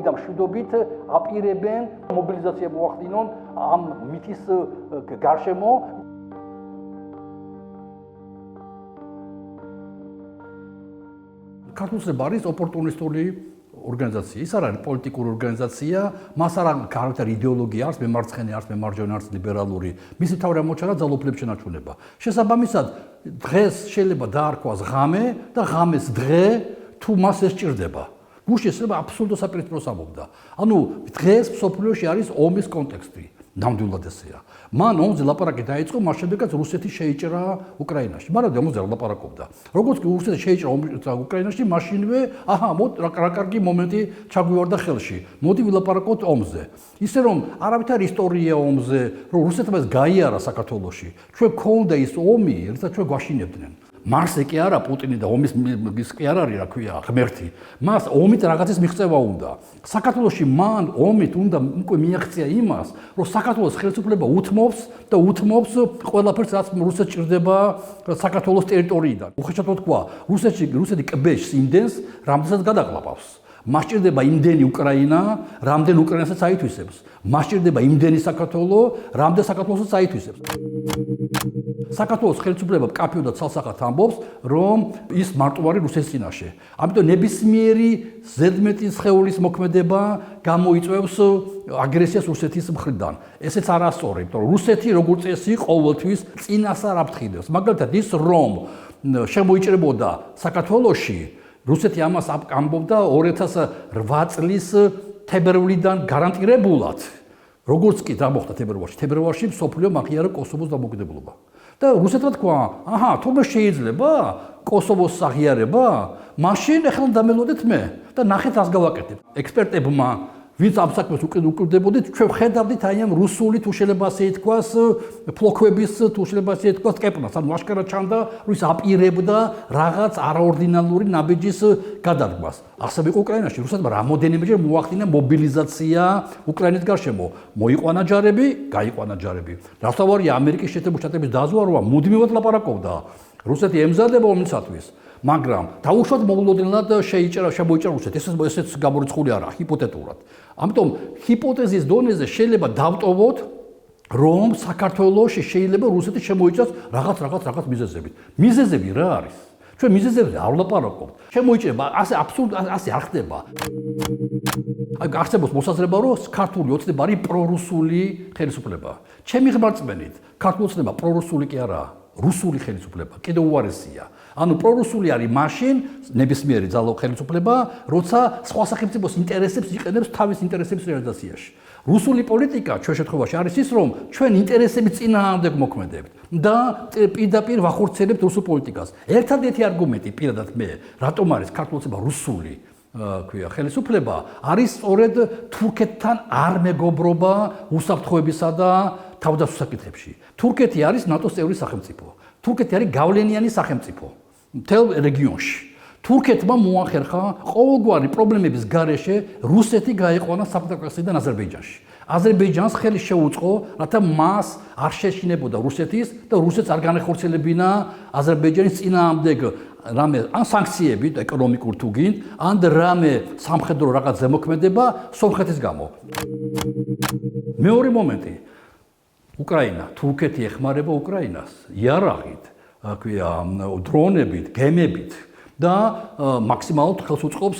და მშვიდობით აპირებენ მობილიზაცია მოახდინონ ამ მითის გარშემო. ქართულსება არის ოპორტუნისტული ორგანიზაცია. ის არ არის პოლიტიკური ორგანიზაცია, მას არ აქვს გარკვეული იდეოლოგია, არც მემარცხენე, არც მემარჯვენე, არც ლიბერალური. მისი თავი ამოჩანა ძალაუფლების შენარჩუნება. შესაბამისად, დღეს შეიძლება დაარქვას ღამე და ღამეს დღე თუ მას ეს სჭირდება. გუშინ შეიძლება აბსოლუტურ საპირისპიროს ამბობდა. ანუ დღეს მსოფლიოში არის ომის კონტექსტი. ნამდვილად ესეა. მან ომზე ლაპარაკი დაიწყო, მას შემდეგაც რუსეთი შეიჭრა უკრაინაში. მაგრამ ომზე ლაპარაკობდა. როგორც კი რუსეთი შეიჭრა უკრაინაში, მაშინვე, რა კარგი მომენტი ჩაგვივარდა ხელში. მოდი ვილაპარაკოთ ომზე. ისე რომ არავით არ ისტორია ომზე, რომ რუსეთმა ეს გაიარა საქართველოში. ჩვენ გქონდა ის ომი, როცა ჩვენ გვაშინებდნენ. მარსე კი არა პუტინი და ომის კი არ არის, რა ქვია, ღმერთი. მას ომით რაღაცის მიღწევა უნდა. საქართველოში მან ომით უნდა უკვე მიაღწია იმას, რომ საქართველოს ხელისუფლება უთმობს და უთმობს ყველაფერს, რაც რუსეთს ჭირდება საქართველოს ტერიტორიიდან. უხეშად თქვა, რუსეთი კბეშს იმდენს, რამდენსაც გადაყლაპავს. მას ჭირდება იმდენი უკრაინა, რამდენ უკრაინასაც აითვისებს. მას ჭირდება იმდენი საქართველო, რამდენ საქართველოსაც აითვისებს. საქართველოს ხელისუფლება კაფეო და ცალსახად ამბობს, რომ ის მარტივარი რუსეთის წინაშე. ამიტომ ნებისმიერი ზედმეტი სხეულის მოქმედება გამოიწვევს აგრესიას რუსეთის მხრიდან. ესეც არასწორი, იმიტომ რომ რუსეთი როგორც წესი ყოველთვის წინას არ აფრთხილებს. მაგალითად ის რომ შემოიჭრებოდა საქართველოში რუსეთი ამას ამბობდა 2008 წლის თებერვლიდან გარანტირებულად. როგორც კი დამოხდა თებერვალში მსოფლიო აღიარა კოსოვოს დამოუკიდებლობა. და რუსეთმა თქვა, თურმე შეიძლება კოსოვოს აღიარება, მაშინ ახლა დამელოდეთ მე და ნახეთ რას გავაკეთებ. ექსპერტებმა ვინც ამ საქმეს უკიდდებოდით, ჩვენ ხედავდით აი ამ რუსული თუ შეიძლება ასე ითქვას, ფლოქვების თუ შეიძლება ასე ითქვას კეპნას, ანუ აშკარად ჩანდა, რომ ის აპირებდა რაღაც არაორდინალური ნაბიჯის გადადგმას. ასევე უკრაინაში რუსეთმა რამოდენიმეჯერ მოახდინა მობილიზაცია უკრაინის გარშემო. მოიყვანა ჯარები, გაიყვანა ჯარები. რასთავარია ამერიკის შეერთებული შტატების დაზვარვა მუდმივად ლაპარაკობდა. რუსეთი ემზადება ომისათვის. მაგრამ დაუშვათ მოულოდნელად შემოიჭრა რუსეთი. ესეც გამორიცხული არა, ჰიპოთეტურად. ამიტომ ჰიპოთეზის დონეზე შეიძლება დავტოვოთ, რომ საქართველოში შეიძლება რუსეთი შემოიჭრას რაღაც მიზეზებით. მიზეზები რა არის? ჩვენ მიზეზებზე არ ვლაპარაკობთ. შემოიჭრება, ასე აბსოლუტურად ასე არ ხდება. არსებობს მოსაზრება, რომ ქართული ოცნება არის პრორუსული ხელისუფლება. ჩემი ღმერთწმენით, ქართული ოცნება პრორუსული კი არაა. რუსული ხელისუფლება კიდევ უარესია. ანუ პრორუსული არის მაშინ ნებისმიერი ძალო ხელისუფლება, როცა სხვა სახელმწიფოს ინტერესებს იყენებს თავის ინტერესების რეალიზაციაში. რუსული პოლიტიკა ჩვენ შემთხვევაში არის ის, რომ ჩვენ ინტერესების წინააღმდეგ მოქმედებთ და პირდაპირ ვახორციელებთ რუსულ პოლიტიკას. ერთადერთი არგუმენტი პირადად მე, რატომ არის ქართული ოცნება რუსული ხელისუფლება, არის სწორედ თურქეთთან არ მეგობრობა უსაფრთხოებისა და თავდაცვის საკითხებში. თურქეთი არის ნატოს წევრი სახელმწიფო. თურქეთი არის გავლენიანი სახელმწიფო მთელ რეგიონში. თურქეთმა მოახერხა ყოველგვარი პრობლემების გარეშე რუსეთი გაიყვანა საფრანგეთიდან აზერბაიჯანში. აზერბაიჯანს ხელი შეუწყო, რათა მას არ შეშინებოდა რუსეთის და რუსეთს არ განეხორციელებინა აზერბაიჯანის წინააღმდეგ რამე ან სანქციები ეკონომიკურ თუ გინდ, ან რამე სამხედრო რაღაც ზემოქმედება სომხეთის გამო. მეორე მომენტი. უკრაინა, თურქეთი ეხმარება უკრაინას იარაღით, დრონებით, გემებით და მაქსიმალურად ხელს უწყობს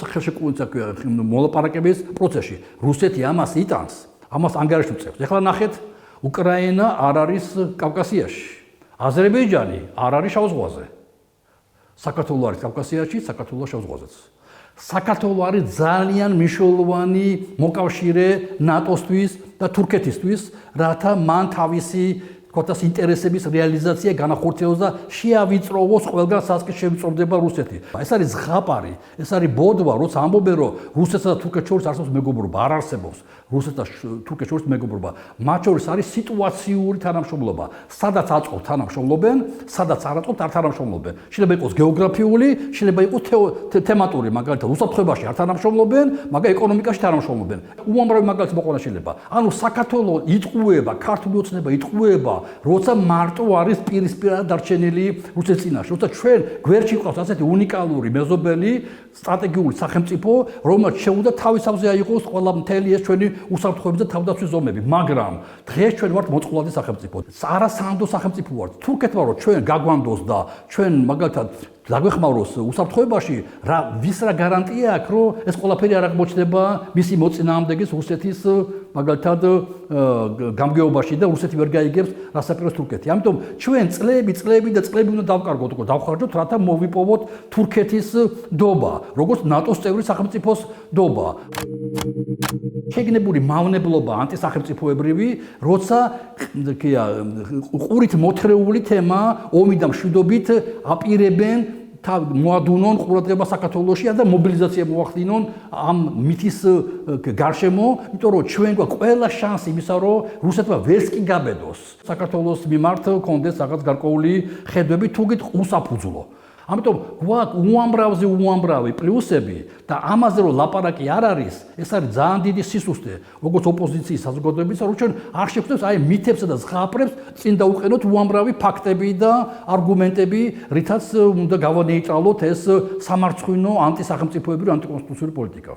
მოლაპარაკების პროცესში. რუსეთი ამას იტანს, ამას ანგარიშს უწევს. ეხლა ნახეთ, უკრაინა არ არის კავკასიაში, აზერბაიჯანი არ არის შავ ზღვაზე. საქართველო არის კავკასიაში, საქართველო შავ ზღვაზეც. საქართველო არის ძალიან მნიშვნელოვანი მოკავშირე ნატოსთვის და თურქეთისთვის, რათა მან თავისი კოტას ინტერესების რეალიზაცია განახორციელოს და შეავიწროვოს ყველგან სასკის შევიწროვდება რუსეთი. ეს არის ზღაპარი, ეს არის ბოდვა, როცა ამბობენ, რომ რუსეთსა და თურქეთს შორის არსებობს მეგობრობა, არ არსებობს რუსეთსა და თურქეთს შორის მეგობრობა. მათ შორის არის სიტუაციური თანამშრომლობა. სადაც აწყობთ თანამშრომლობენ, სადაც არ აწყობთ არ თანამშრომლობენ. შეიძლება იყოს გეოგრაფიული, შეიძლება იყოს თემატური, მაგალითად უსაფრთხოებაში არ თანამშრომლობენ, მაგრამ ეკონომიკაში თანამშრომლობენ. უამრავი მაგალითი მოყვანა შეიძლება. ანუ საქართველო იტყუება, ქართული ოცნება იტყუება როცა მარტო არის პირისპირად დარჩენილი რუსეთის წინაშე, როცა ჩვენ გვერდში ყავს ასეთი უნიკალური მეზობელი სტრატეგიული სახელმწიფო, რომელმაც შეუძლია თავის თავზე აიღოს ყველა მთელი ეს ჩვენი უსაფრთხოების და თავდაცვის ზომები, მაგრამ დღეს ჩვენ ვართ მოწყვლადი სახელმწიფო. არასანდო სახელმწიფო ვართ. თურქეთმა რომ ჩვენ გაგვანდოს და ჩვენ მაგალითად დაგვეხმაროს უსაფრთხოებაში, ვის რა გარანტია აქვს, რომ ეს ყველაფერი არ აღმოჩნდება მისი მოწინააღმდეგის რუსეთის მაგალითად გამგეობაში და რუსეთი ვერ გაიგებს რასაკვირველს თურქეთი. ამიტომ ჩვენ წლები და წლები უნდა დავკარგოთ, დავხარჯოთ, რათა მოვიპოვოთ თურქეთის დობა, როგორც ნატოს წევრი სახელმწიფოს დობა. შეგნებული მავნებლობა ანტისახელმწიფოებრივი, როცა ყურით მოთრეული თემა, ომი და მშვიდობით აპირებენ მოადუნონ ყურადღება საქართველოში და მობილიზაცია მოახდინონ ამ მითის გარშემო, იმიტომ რომ ჩვენ გვაქვს ყველა შანსი იმისა, რომ რუსეთმა ვერც კი გაბედოს საქართველოს მიმართ კონდეს რაღაც გარკვეული ხედვები, თუ გით უსაფუძვლო. ამიტომ გვაქვს უამრავი პლუსები და ამაზე რომ ლაპარაკი არ არის, ეს არის ძალიან დიდი სისუსტე, როგორც ოპოზიციის საზოგადოების, რომ ჩვენ არ შეგვწევს აი მითებსა და ზღაპრებს წინ დაუყენოთ უამრავი ფაქტები და არგუმენტები, რითაც უნდა გავანეიტრალოთ ეს სამარცხვინო ანტისახელმწიფოებრივი ანტიკონსტიტუციური პოლიტიკა.